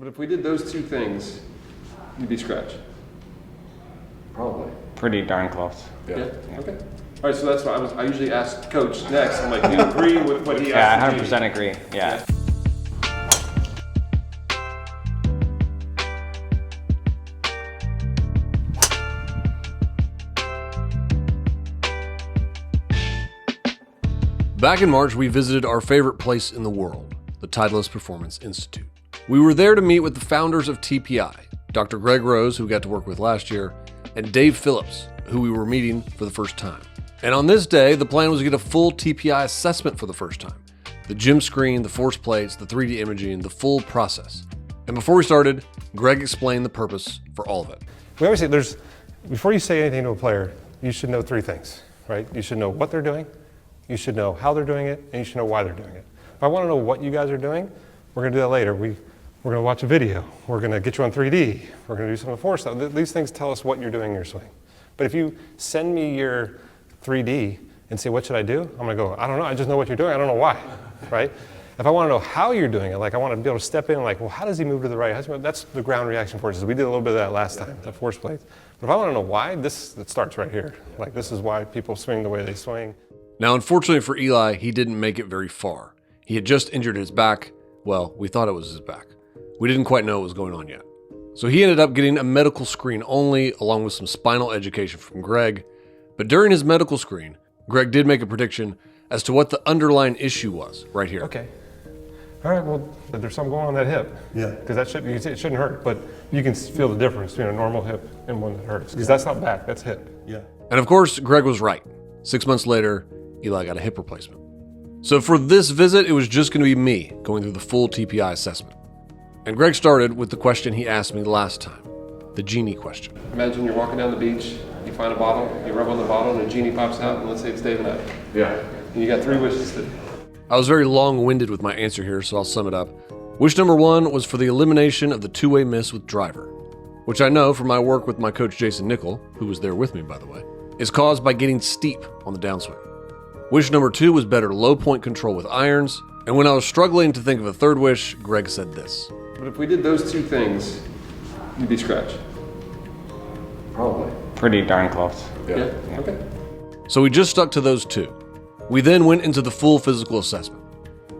But if we did those two things, you'd be scratch. Probably. Pretty darn close. Yeah? Okay. All right, so that's why I usually ask Coach next. I'm like, do you agree with what he asked? Yeah, I 100% agree. Yeah. Back in March, we visited our favorite place in the world, the Titleist Performance Institute. We were there to meet with the founders of TPI, Dr. Greg Rose, who we got to work with last year, and Dave Phillips, who we were meeting for the first time. And on this day, the plan was to get a full TPI assessment for the first time. The gym screen, the force plates, the 3D imaging, the full process. And before we started, Greg explained the purpose for all of it. We always say before you say anything to a player, you should know three things, right? You should know what they're doing, you should know how they're doing it, and you should know why they're doing it. If I want to know what you guys are doing, we're going to do that later. We're going to watch a video. We're going to get you on 3D. We're going to do some of the force stuff. These things tell us what you're doing in your swing. But if you send me your 3D and say, what should I do? I'm going to go, I don't know. I just know what you're doing. I don't know why, right? If I want to know how you're doing it, like I want to be able to step in and like, well, how does he move to the right? That's the ground reaction forces. We did a little bit of that last time, the force plates. But if I want to know why, it starts right here. Like this is why people swing the way they swing. Now, unfortunately for Eli, he didn't make it very far. He had just injured his back. Well, we thought it was his back. We didn't quite know what was going on yet. So he ended up getting a medical screen only, along with some spinal education from Greg. But during his medical screen, Greg did make a prediction as to what the underlying issue was right here. Okay. All right, well, there's something going on in that hip. Yeah. Because it shouldn't hurt, but you can feel the difference between a normal hip and one that hurts. Because that's not back, that's hip. Yeah. And of course, Greg was right. 6 months later, Eli got a hip replacement. So for this visit, it was just going to be me going through the full TPI assessment. And Greg started with the question he asked me last time, the genie question. Imagine you're walking down the beach, you find a bottle, you rub on the bottle, and a genie pops out, and let's say it's Dave and I. Yeah. And you got 3 wishes to... I was very long-winded with my answer here, so I'll sum it up. Wish number 1 was for the elimination of the two-way miss with driver, which I know from my work with my coach Jason Nickel, who was there with me, by the way, is caused by getting steep on the downswing. Wish number 2 was better low point control with irons, and when I was struggling to think of a third wish, Greg said this. But if we did those 2 things, you'd be scratch. Probably. Pretty darn close. Yeah? Okay. So we just stuck to those 2. We then went into the full physical assessment.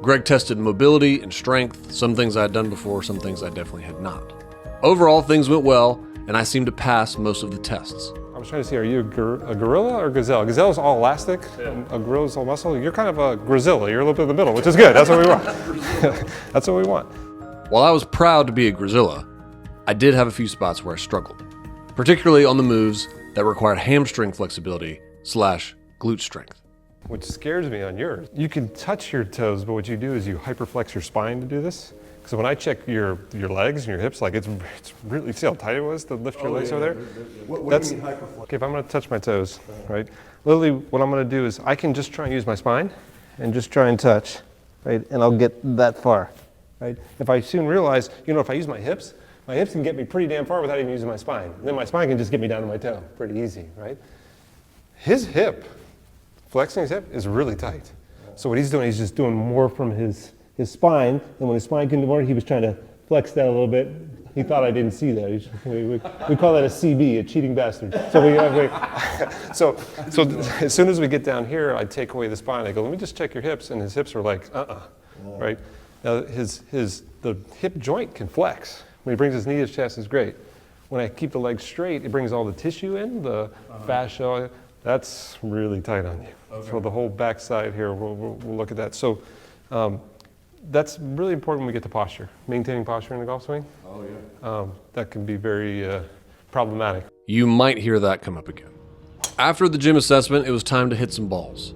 Greg tested mobility and strength, some things I had done before, some things I definitely had not. Overall, things went well, and I seemed to pass most of the tests. I was trying to see, are you a gorilla or gazelle? Gazelle's all elastic, and a gorilla's all muscle. You're kind of a grisilla. You're a little bit in the middle, which is good. That's what we want. That's what we want. While I was proud to be a grisilla, I did have a few spots where I struggled, particularly on the moves that required hamstring flexibility / glute strength. What scares me on yours, you can touch your toes, but what you do is you hyperflex your spine to do this. So when I check your legs and your hips, like it's really, see how tight it was to lift your legs over there? What do you mean hyperflex? Okay, if I'm gonna touch my toes, right? Literally, what I'm gonna do is I can just try and use my spine and just try and touch, right? And I'll get that far, right? If I soon realize, if I use my hips can get me pretty damn far without even using my spine. And then my spine can just get me down to my toe, pretty easy, right? His hip, flexing his hip is really tight. So what he's doing, he's just doing more from his spine, and when his spine couldn't do more, he was trying to flex that a little bit. He thought I didn't see that. We call that a CB, a cheating bastard. So as soon as we get down here, I take away the spine. I go, let me just check your hips, and his hips are like, right? Now the hip joint can flex. When he brings his knee to his chest, is great. When I keep the legs straight, it brings all the tissue in, the fascia. That's really tight on you. Okay. So the whole backside here, we'll look at that. So. That's really important when we get to posture. Maintaining posture in the golf swing. Oh yeah. That can be very problematic. You might hear that come up again. After the gym assessment, it was time to hit some balls.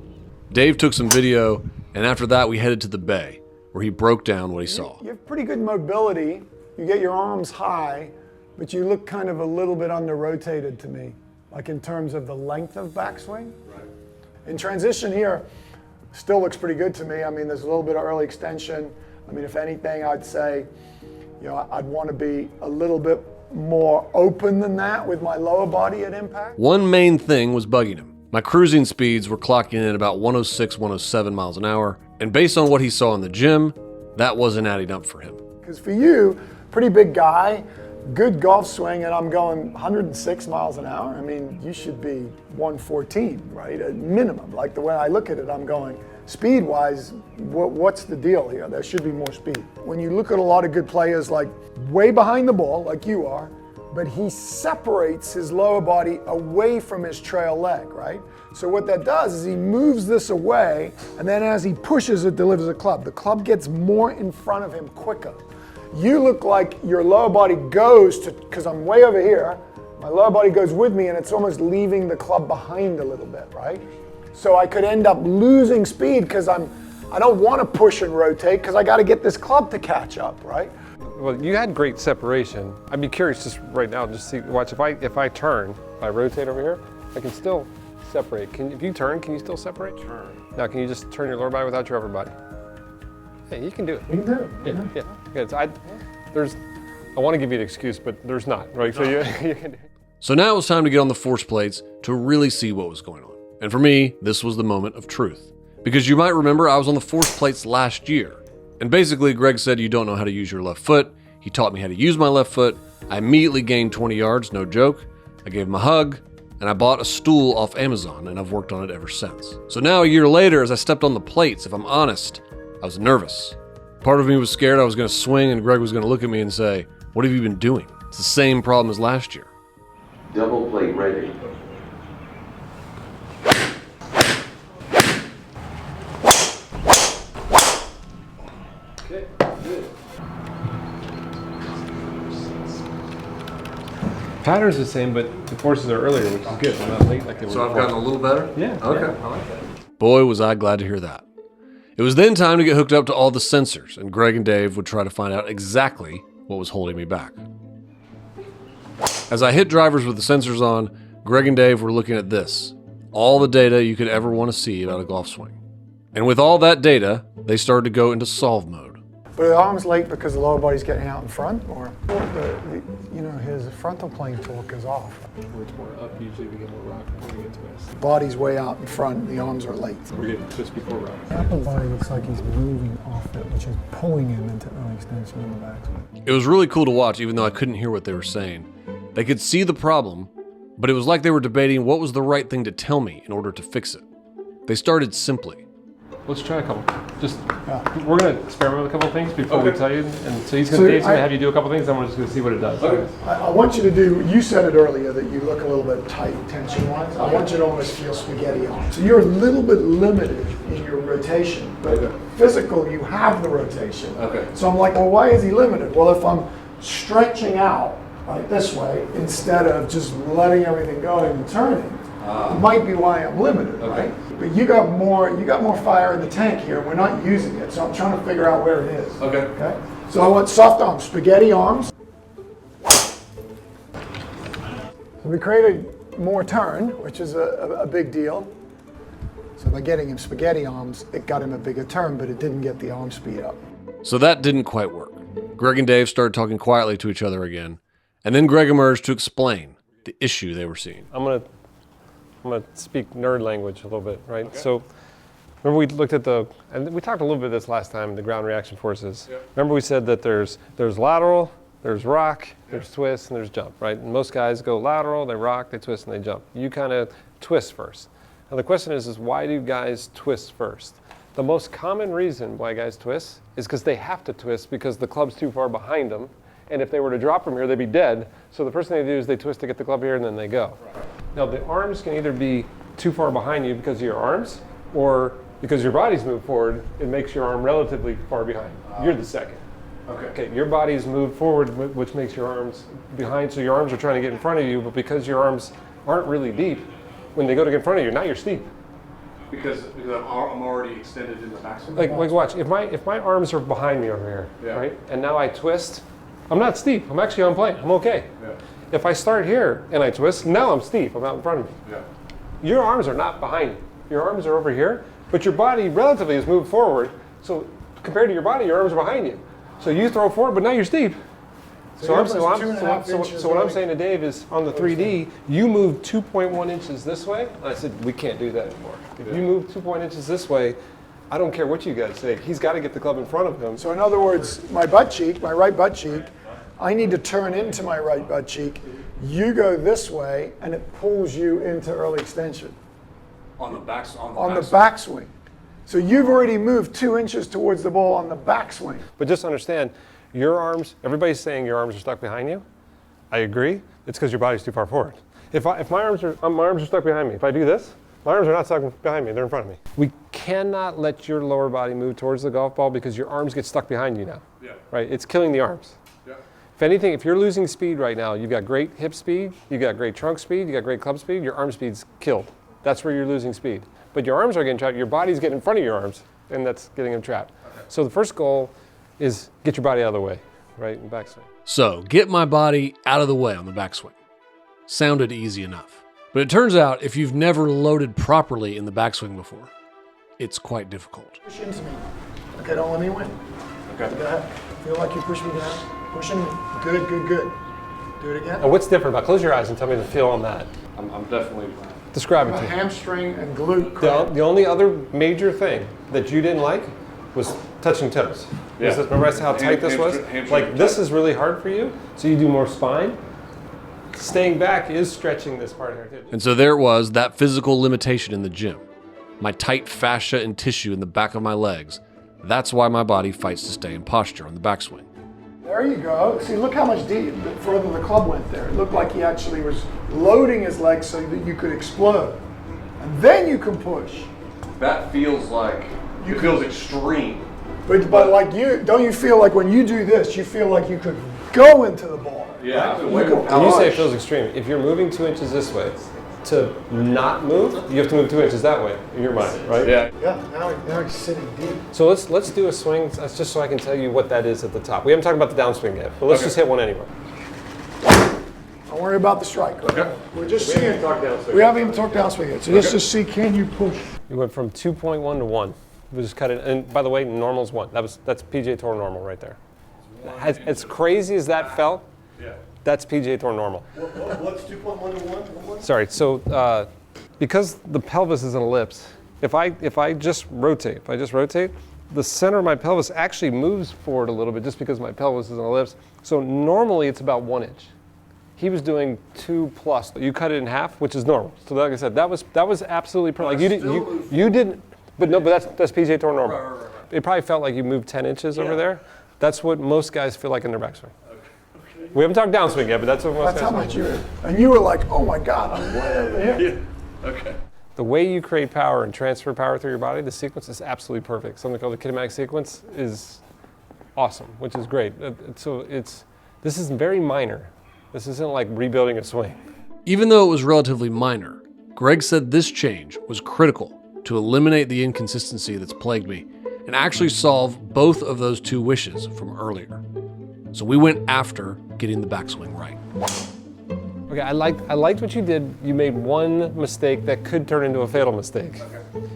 Dave took some video, and after that we headed to the bay, where he broke down what he saw. You have pretty good mobility. You get your arms high, but you look kind of a little bit under-rotated to me, like in terms of the length of backswing. Right. In transition here, still looks pretty good to me. I mean, there's a little bit of early extension. I mean, if anything, I'd say, I'd want to be a little bit more open than that with my lower body at impact. One main thing was bugging him. My cruising speeds were clocking in at about 106, 107 miles an hour, and based on what he saw in the gym, that wasn't adding up for him. Because for you, pretty big guy, good golf swing, and I'm going 106 miles an hour. I mean, you should be 114, right? At minimum. Like the way I look at it, I'm going, speed-wise, what's the deal here? There should be more speed. When you look at a lot of good players, like way behind the ball, like you are, but he separates his lower body away from his trail leg, right? So what that does is he moves this away, and then as he pushes, it delivers a club. The club gets more in front of him quicker. You look like your lower body goes to, because I'm way over here, my lower body goes with me, and it's almost leaving the club behind a little bit, right? So I could end up losing speed because I don't want to push and rotate because I got to get this club to catch up, right? Well, you had great separation. I'd be curious just right now, just see, watch, if I turn, if I rotate over here, I can still separate. If you turn, can you still separate? Turn. Now, can you just turn your lower body without your upper body? Yeah, you can do it. You can do it. Yeah. I want to give you an excuse, but there's not, right? So you can do it. So now it was time to get on the force plates to really see what was going on. And for me, this was the moment of truth. Because you might remember I was on the force plates last year. And basically, Greg said you don't know how to use your left foot. He taught me how to use my left foot. I immediately gained 20 yards, no joke. I gave him a hug, and I bought a stool off Amazon, and I've worked on it ever since. So now a year later, as I stepped on the plates, if I'm honest, I was nervous. Part of me was scared I was going to swing and Greg was going to look at me and say, "What have you been doing?" It's the same problem as last year. Double plate ready. Pattern's the same, but the forces are earlier, which is good. They're not late like they were So I've before. gotten a little better? Yeah. Okay. Yeah. I like that. Boy, was I glad to hear that. It was then time to get hooked up to all the sensors, and Greg and Dave would try to find out exactly what was holding me back. As I hit drivers with the sensors on, Greg and Dave were looking at this. All the data you could ever want to see about a golf swing. And with all that data, they started to go into solve mode. But the arm's late because the lower body's getting out in front, or his frontal plane torque is off. Where it's more up, usually we get more rock before we get twist. Body's way out in front, the arms are late. We're getting twist before rock. The upper body looks like he's moving off it, which is pulling him into an extension in the backswing. It was really cool to watch, even though I couldn't hear what they were saying. They could see the problem, but it was like they were debating what was the right thing to tell me in order to fix it. They started simply. Let's try a couple. We're going to experiment with a couple things before we tell you. And so Dave's going to have you do a couple things, then we're just going to see what it does. Okay. I want you to do, you said it earlier that you look a little bit tight tension-wise. I want you to almost feel spaghetti on. So you're a little bit limited in your rotation, but physical, you have the rotation. Okay. So I'm like, well, why is he limited? Well, if I'm stretching out like this way, instead of just letting everything go and turning, it might be why I'm limited, right? But you got more fire in the tank here. We're not using it, so I'm trying to figure out where it is. Okay. So I want soft arms, spaghetti arms. So we created more turn, which is a big deal. So by getting him spaghetti arms, it got him a bigger turn, but it didn't get the arm speed up. So that didn't quite work. Greg and Dave started talking quietly to each other again, and then Greg emerged to explain the issue they were seeing. I'm going to speak nerd language a little bit, right? Okay. So remember we looked at and we talked a little bit of this last time, the ground reaction forces. Yep. Remember we said that there's lateral, there's rock, there's twist, and there's jump, right? And most guys go lateral, they rock, they twist, and they jump. You kind of twist first. Now the question is why do guys twist first? The most common reason why guys twist is because they have to twist because the club's too far behind them. And if they were to drop from here, they'd be dead. So the first thing they do is they twist to get the club here, and then they go. Right. Now, the arms can either be too far behind you because of your arms, or because your body's moved forward, it makes your arm relatively far behind. You're the second. Okay, your body's moved forward, which makes your arms behind, so your arms are trying to get in front of you, but because your arms aren't really deep, when they go to get in front of you, now you're steep. Because I'm already extended in the backswing? Like watch, if my arms are behind me over here, right, and now I twist, I'm not steep. I'm actually on plane. I'm okay. Yeah. If I start here and I twist, now I'm steep. I'm out in front of you. Yeah. Your arms are not behind you. Your arms are over here, but your body relatively has moved forward. So compared to your body, your arms are behind you. So you throw forward, but now you're steep. So what I'm saying to Dave is on the 3D, you moved 2.1 inches this way. And I said, we can't do that anymore. If you move 2 inches this way, I don't care what you guys say. He's got to get the club in front of him. So in other words, my right butt cheek, I need to turn into my right butt cheek. You go this way, and it pulls you into early extension On the backswing. So you've already moved 2 inches towards the ball on the backswing. But just understand, your arms, everybody's saying your arms are stuck behind you. I agree. It's because your body's too far forward. If my arms are stuck behind me, if I do this, my arms are not stuck behind me, they're in front of me. We cannot let your lower body move towards the golf ball because your arms get stuck behind you now. Yeah. Right? It's killing the arms. Yeah. If anything, if you're losing speed right now, you've got great hip speed, you've got great trunk speed, you've got great club speed, your arm speed's killed. That's where you're losing speed. But your arms are getting trapped, your body's getting in front of your arms, and that's getting them trapped. Okay. So the first goal is get your body out of the way, right, and backswing. So, get my body out of the way on the backswing. Sounded easy enough. But it turns out if you've never loaded properly in the backswing before, it's quite difficult. Push into me. Okay, don't let me win. Okay. Go ahead. Feel like you push me down. Push into me. Good, good, good. Do it again. Now what's different about, close your eyes and tell me the feel on that. I'm definitely. Describe it A to me. hamstring and glute cramp. The only other major thing that you didn't like was touching toes. Yeah. Remember I said how tight this was? Like this is really hard for you, so you do more spine. Staying back is stretching this part here too. And so there it was, that physical limitation in the gym. My tight fascia and tissue in the back of my legs. That's why my body fights to stay in posture on the backswing. There you go. See, look how much further the club went there. It looked like he actually was loading his legs so that you could explode. And then you can push. That feels like, it feels extreme. But like don't you feel like when you do this, you feel like you could go into the ball? Yeah. Right? Way more When you say it push. feels extreme, if you're moving 2 inches this way, to not move, you have to move 2 inches that way in your mind, right? Yeah. Yeah, now he's sitting deep. So let's do a swing. That's just so I can tell you what that is at the top. We haven't talked about the downswing yet, but let's just hit one anyway. Don't worry about the strike. Okay. We're just seeing. We haven't even talked downswing yet. So let's just see, can you push? We went from 2.1 to 1. We just cut it. And by the way, normal's 1. That's PGA Tour normal right there. As crazy as that felt, that's PGA Tour normal. What's 2.1 to 1? Sorry. So because the pelvis is an ellipse, if I just rotate, the center of my pelvis actually moves forward a little bit just because my pelvis is an ellipse. So normally it's about 1 inch. He was doing 2+. You cut it in half, which is normal. So like I said, that was absolutely perfect. Like you didn't, but that's PGA Tour normal. Right. It probably felt like you moved 10 inches over there. That's what most guys feel like in their backswing. Okay. We haven't talked downswing yet, but that's what most That's guys how much you were like, oh my God, I'm way over here. Yeah. Okay. The way you create power and transfer power through your body, the sequence is absolutely perfect. Something called the kinematic sequence is awesome, which is great. So this is very minor. This isn't like rebuilding a swing. Even though it was relatively minor, Greg said this change was critical to eliminate the inconsistency that's plagued me and actually solve both of those 2 wishes from earlier. So we went after getting the backswing right. Okay, I liked what you did. You made one mistake that could turn into a fatal mistake. Okay.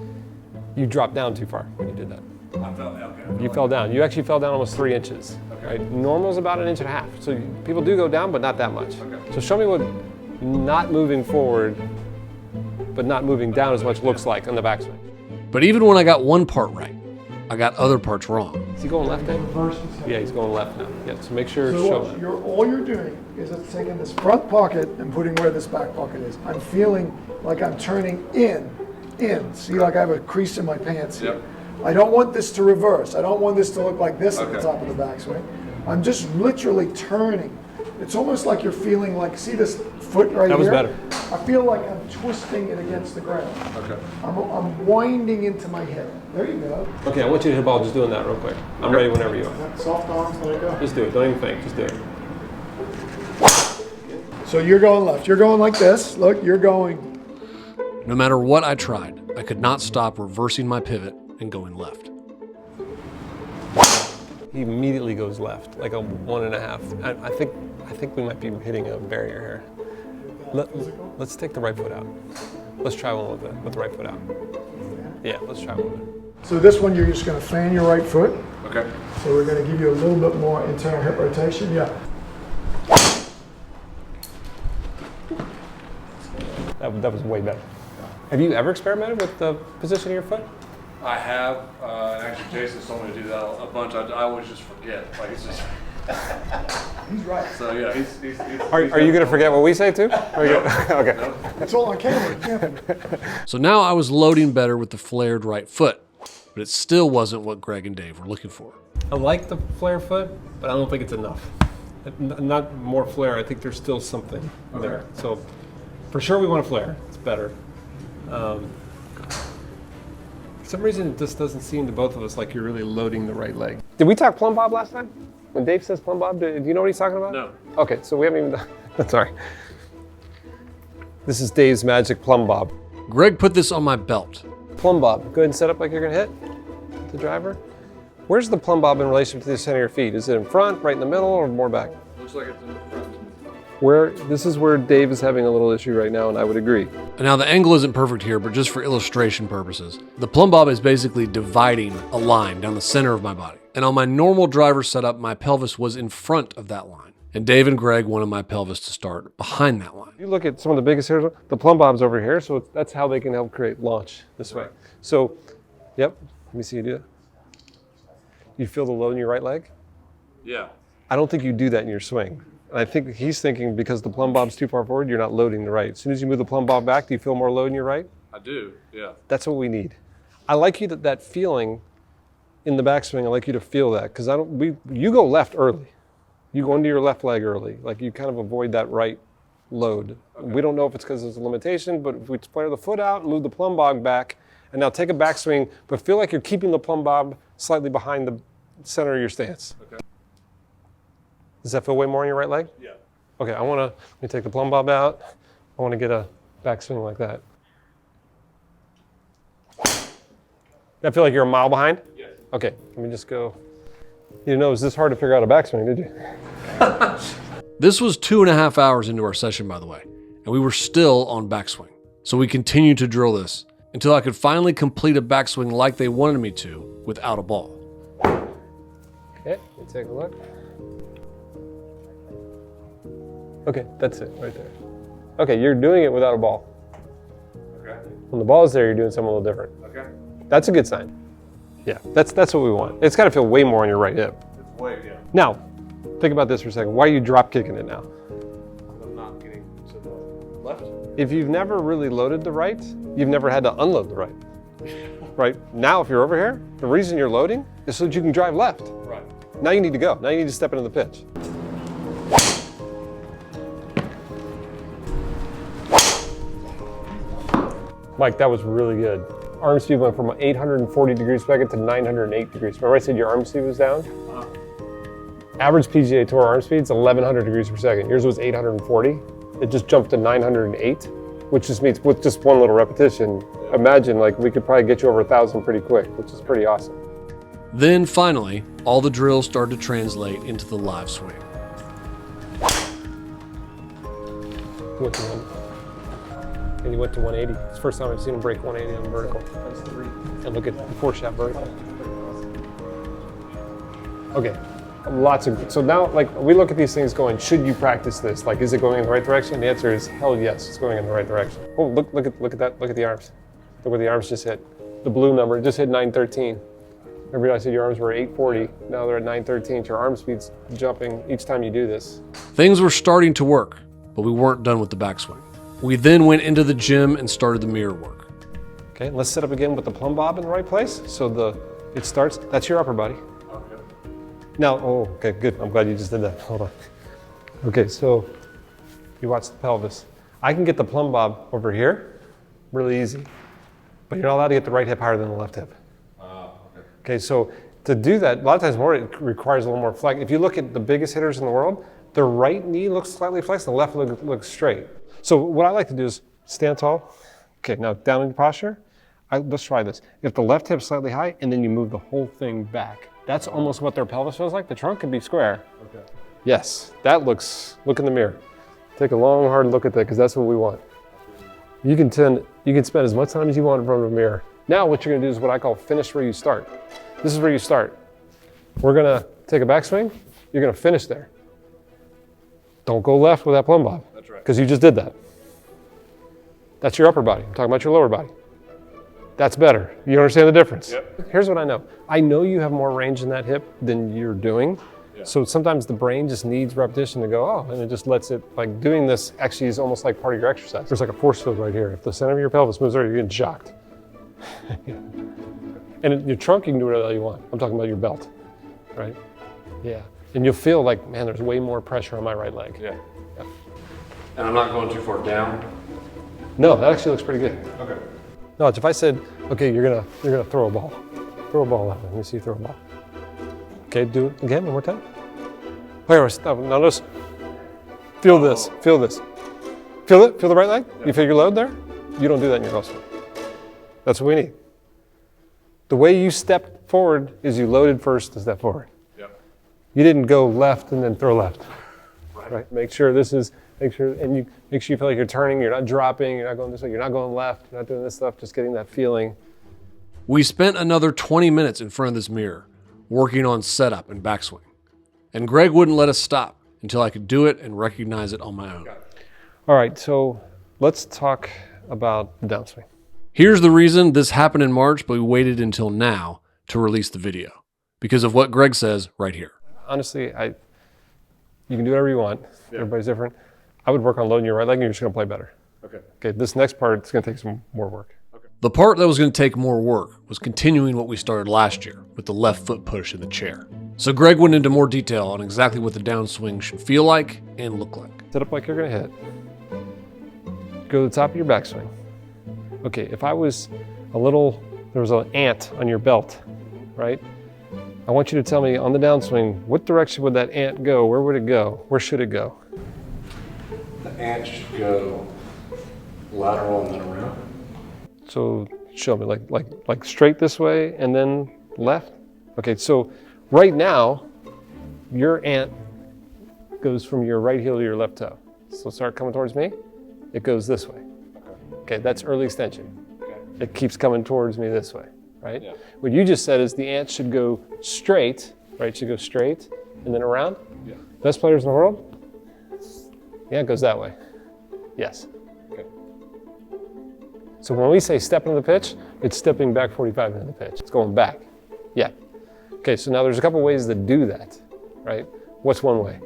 You dropped down too far when you did that. I felt, okay. You fell down. You actually fell down almost 3 inches. Okay. Right? Normal is about 1.5 inches. So people do go down, but not that much. Okay. So show me what not moving forward, but not moving down as much looks like on the backswing. But even when I got one part right, I got other parts wrong. Is he going left, Dave? Yeah, he's going left now. Yeah, so make sure show So that. all you're doing is it's taking this front pocket and putting where this back pocket is. I'm feeling like I'm turning in. See, like I have a crease in my pants here. Yep. I don't want this to reverse. I don't want this to look like this at the Okay. top of the backswing. I'm just literally turning. It's almost like you're feeling like, see this foot right here? That was better. I feel like I'm twisting it against the ground. Okay. I'm winding into my hip. There you go. Okay, I want you to hit the ball just doing that real quick. I'm ready whenever you are. Soft arms, there you go. Just do it. Don't even think. Just do it. So you're going left. You're going like this. Look, you're going. No matter what I tried, I could not stop reversing my pivot and going left. He immediately goes left, like a 1.5. I think we might be hitting a barrier here. Let's take the right foot out. Let's try one with the right foot out. Yeah, let's try one with it. So this one, you're just going to fan your right foot. Okay. So we're going to give you a little bit more internal hip rotation. Yeah. That was way better. Have you ever experimented with the position of your foot? I have, actually Jason told me to do that a bunch. I always just forget. Like it's just, He's right. So yeah, he's Are you going to forget what we say too? Okay. It's all on camera. Yeah. So now I was loading better with the flared right foot, but it still wasn't what Greg and Dave were looking for. I like the flare foot, but I don't think it's enough. Not more flare. I think there's still something there. So for sure we want a flare. It's better. For some reason, it just doesn't seem to both of us like you're really loading the right leg. Did we talk plumb bob last time? When Dave says plumb bob, do you know what he's talking about? No. Okay, so we haven't even done. Sorry. This is Dave's magic plumb bob. Greg put this on my belt. Plumb bob. Go ahead and set up like you're gonna hit the driver. Where's the plumb bob in relation to the center of your feet? Is it in front, right in the middle, or more back? Looks like it's in the front. This is where Dave is having a little issue right now, and I would agree. And now the angle isn't perfect here, but just for illustration purposes, the plumb bob is basically dividing a line down the center of my body. And on my normal driver setup, my pelvis was in front of that line. And Dave and Greg wanted my pelvis to start behind that line. You look at some of the biggest hitters, the plumb bob's over here, so that's how they can help create launch this way. So, yep, let me see you do it. You feel the load in your right leg? Yeah. I don't think you do that in your swing. I think he's thinking because the plumb bob's too far forward, you're not loading the right. As soon as you move the plumb bob back, do you feel more load in your right? I do. Yeah. That's what we need. I like you that feeling in the backswing. I like you to feel that because you go left early. You go into your left leg early. Like you kind of avoid that right load. Okay. We don't know if it's because there's a limitation, but if we flare the foot out, move the plumb bob back, and now take a backswing, but feel like you're keeping the plumb bob slightly behind the center of your stance. Okay. Does that feel way more on your right leg? Yeah. Okay, let me take the plumb bob out. I want to get a backswing like that. That feel like you're a mile behind? Yes. Okay, let me just go. You didn't know it was this hard to figure out a backswing, did you? This was 2.5 hours into our session, by the way, and we were still on backswing. So we continued to drill this until I could finally complete a backswing like they wanted me to without a ball. Okay, let me take a look. Okay, that's it right there. Okay, you're doing it without a ball. Okay. When the ball is there, you're doing something a little different. Okay. That's a good sign. Yeah, that's what we want. It's got to feel way more on your right hip. It's way, yeah. Now, think about this for a second. Why are you drop kicking it now? I'm not getting to the left. If you've never really loaded the right, you've never had to unload the right. Right? Now, if you're over here, the reason you're loading is so that you can drive left. Right. Now you need to go. Now you need to step into the pitch. Mike, that was really good. Arm speed went from 840 degrees per second to 908 degrees. Remember I said your arm speed was down? Average PGA Tour arm speed is 1100 degrees per second. Yours was 840. It just jumped to 908, which just means with just one little repetition, imagine like we could probably get you over 1,000 pretty quick, which is pretty awesome. Then finally, all the drills started to translate into the live swing. And he went to 180. It's the first time I've seen him break 180 on the vertical. That's 3. And look at the 4-shot vertical. Okay, so now like we look at these things going, should you practice this? Like, is it going in the right direction? The answer is hell yes, it's going in the right direction. Oh, look at that, look at the arms. Look where the arms just hit. The blue number just hit 913. Remember I said your arms were 840, now they're at 913. Your arm speed's jumping each time you do this. Things were starting to work, but we weren't done with the backswing. We then went into the gym and started the mirror work. Okay, let's set up again with the plumb bob in the right place. So it starts, that's your upper body. Okay. Now, okay, good. I'm glad you just did that. Hold on. Okay, so you watch the pelvis. I can get the plumb bob over here, really easy, but you're not allowed to get the right hip higher than the left hip. Okay. Okay, so to do that, a lot of times more, it requires a little more flex. If you look at the biggest hitters in the world, their right knee looks slightly flexed, the left looks straight. So what I like to do is stand tall. Okay, now down in posture. Let's try this. If the left hip's slightly high, and then you move the whole thing back. That's almost what their pelvis feels like. The trunk can be square. Okay. Yes, that looks, look in the mirror. Take a long, hard look at that, because that's what we want. You can spend as much time as you want in front of a mirror. Now what you're gonna do is what I call finish where you start. This is where you start. We're gonna take a backswing. You're gonna finish there. Don't go left with that plumb bob. That's right. Because you just did that. That's your upper body. I'm talking about your lower body. That's better. You understand the difference? Yep. Here's what I know. I know you have more range in that hip than you're doing. So sometimes the brain just needs repetition to go, oh, and it just lets it, like doing this actually is almost like part of your exercise. There's like a force field right here. If the center of your pelvis moves over, you're getting shocked. And your trunk, you can do whatever you want. I'm talking about your belt, right? Yeah. And you'll feel like, man, there's way more pressure on my right leg. Yeah. And I'm not going too far down? No, that actually looks pretty good. Okay. No, it's if I said, okay, you're gonna throw a ball. Throw a ball at me. Let me see you throw a ball. Okay, do it again, one more time. Okay, stop. Now notice, feel this, feel this. Feel it? Feel the right leg? You feel your load there? You don't do that in your golf swing. That's what we need. The way you step forward is you loaded first to step forward. Yep. You didn't go left and then throw left. Right? Make sure you feel like you're turning, you're not dropping, you're not going this way, you're not going left, you're not doing this stuff, just getting that feeling. We spent another 20 minutes in front of this mirror, working on setup and backswing. And Greg wouldn't let us stop until I could do it and recognize it on my own. All right, so let's talk about the downswing. Here's the reason this happened in March, but we waited until now to release the video, because of what Greg says right here. Honestly, you can do whatever you want. Yeah. Everybody's different. I would work on loading your right leg and you're just gonna play better. Okay, this next part is gonna take some more work. The part that was going to take more work was continuing what we started last year with the left foot push in the chair. So Greg went into more detail on exactly what the downswing should feel like and look like. Set up like you're gonna hit. Go to the top of your backswing. Okay, if there was an ant on your belt, right? I want you to tell me on the downswing, what direction would that ant go? Where would it go? Where should it go? The ant should go lateral and then around. So show me, like straight this way and then left? Okay, so right now, your ant goes from your right heel to your left toe. So start coming towards me, it goes this way. Okay, that's early extension. Okay. It keeps coming towards me this way, right? Yeah. What you just said is the ant should go straight, right? Should go straight and then around? Yeah. Best players in the world? The ant goes that way. Yes. So when we say step into the pitch, it's stepping back 45 into the pitch. It's going back. Yeah. Okay, so now there's a couple ways to do that, right? What's one way?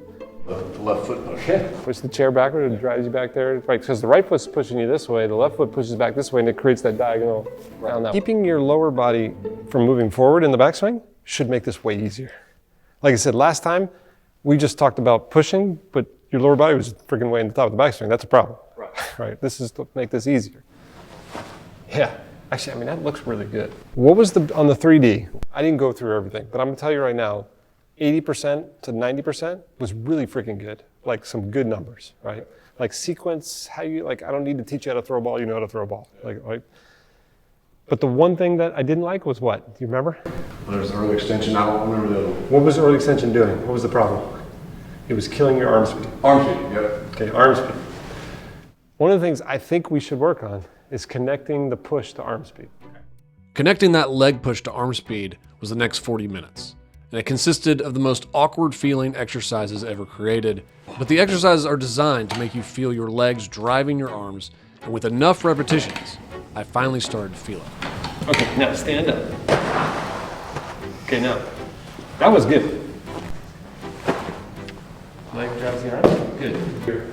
The left foot push. Yeah. Push the chair backward, it drives you back there. Right, because the right foot's pushing you this way, the left foot pushes back this way, and it creates that diagonal down that way. Keeping your lower body from moving forward in the backswing should make this way easier. Like I said, last time, we just talked about pushing, but your lower body was freaking way in the top of the backswing. That's a problem. Right. This is to make this easier. Yeah, actually, I mean, that looks really good. What was on the 3D? I didn't go through everything, but I'm gonna tell you right now, 80% to 90% was really freaking good. Like some good numbers, right? Like sequence, I don't need to teach you how to throw a ball, you know how to throw a ball. Right? But the one thing that I didn't like was what? Do you remember? There's early extension, I don't remember the... What was early extension doing? What was the problem? It was killing your arm speed. Arm speed, yeah. Okay, arm speed. One of the things I think we should work on is connecting the push to arm speed. Connecting that leg push to arm speed was the next 40 minutes. And it consisted of the most awkward feeling exercises ever created. But the exercises are designed to make you feel your legs driving your arms. And with enough repetitions, I finally started to feel it. Okay, now stand up. Okay, now, that was good. Leg drives the arm, good. Here.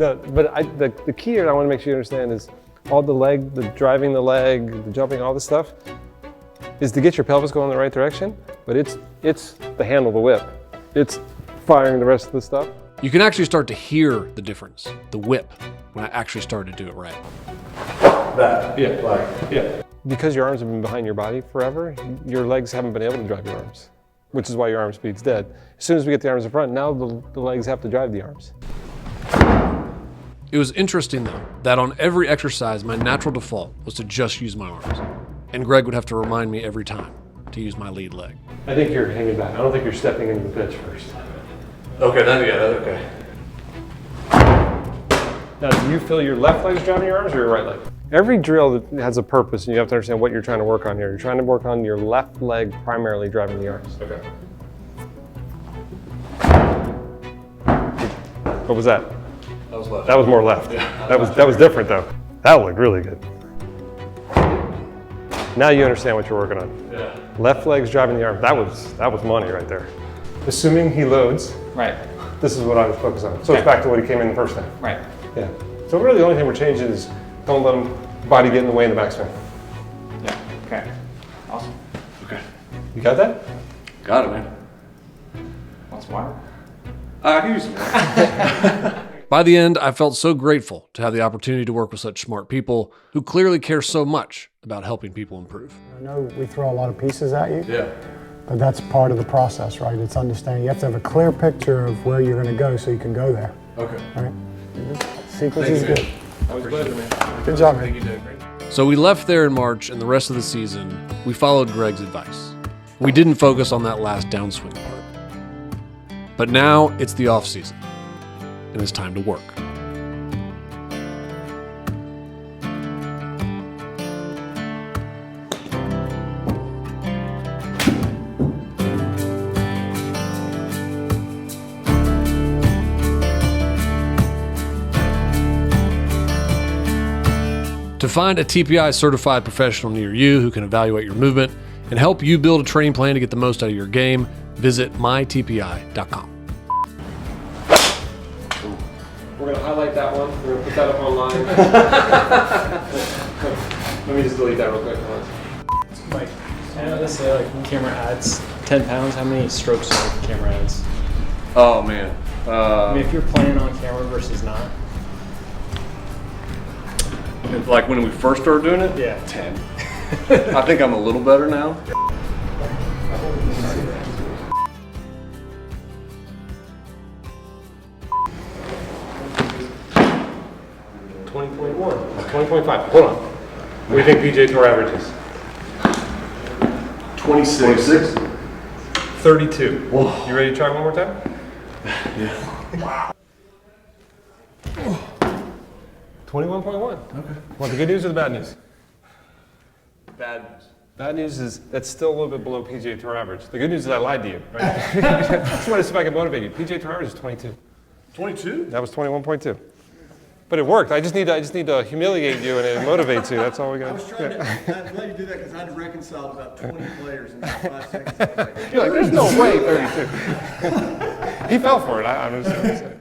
The key here I want to make sure you understand is all the leg, the driving the leg, the jumping, all this stuff, is to get your pelvis going in the right direction, but it's the handle of the whip. It's firing the rest of the stuff. You can actually start to hear the difference, the whip, when I actually started to do it right. That, yeah. Because your arms have been behind your body forever, your legs haven't been able to drive your arms, which is why your arm speed's dead. As soon as we get the arms in front, now the legs have to drive the arms. It was interesting though, that on every exercise, my natural default was to just use my arms. And Greg would have to remind me every time to use my lead leg. I think you're hanging back. I don't think you're stepping into the pitch first. Okay, then yeah, okay. Now, do you feel your left leg's driving your arms or your right leg? Every drill that has a purpose, and you have to understand what you're trying to work on here. You're trying to work on your left leg primarily driving the arms. Okay. What was that? That was left. That was more left. Yeah, that was different though. That looked really good. Now you understand what you're working on. Yeah. Left leg's driving the arm. That was money right there. Assuming he loads, Right. this is what I was focused on. So it's Okay. back to what he came in the first time. Right. Yeah. So really the only thing we're changing is don't let him body get in the way in the backswing. Yeah. Okay. Awesome. Okay. You got that? Got it, man. Want some water? I can use some more. By the end, I felt so grateful to have the opportunity to work with such smart people who clearly care so much about helping people improve. I know we throw a lot of pieces at you, Yeah. but that's part of the process, right? It's understanding. You have to have a clear picture of where you're going to go so you can go there, Okay. right? Sequence is good. Always a pleasure, man. Good job, man. Thank you, Dave. Great. So we left there in March, and the rest of the season, we followed Greg's advice. We didn't focus on that last downswing part. But now it's the off season, and it's time to work. To find a TPI certified professional near you who can evaluate your movement and help you build a training plan to get the most out of your game, visit mytpi.com. We're going to highlight that one. We're going to put that up online. Let me just delete that real quick. Like, I know they say like camera adds 10 pounds. How many strokes are like camera adds? Oh, man. I mean, if you're playing on camera versus not. Like when we first started doing it? Yeah. 10. I think I'm a little better now. $20.1, $20.5. Hold on. What do you think PJ Tour average is? 26. 32. Whoa. You ready to try one more time? Yeah. 21.1. Okay. Want the good news or the bad news? Bad news. Bad news is that's still a little bit below PGA Tour average. The good news is I lied to you, right? I just wanted to see if I could motivate you. PGA Tour average is 22. 22? That was 21.2. But it worked. I just need to humiliate you and it motivates you. That's all we got. I was trying to, I'm glad you did that because I had to reconcile about 20 players in about 5 seconds. I was like, You're like, there's no way 32. He fell for it. I'm just saying.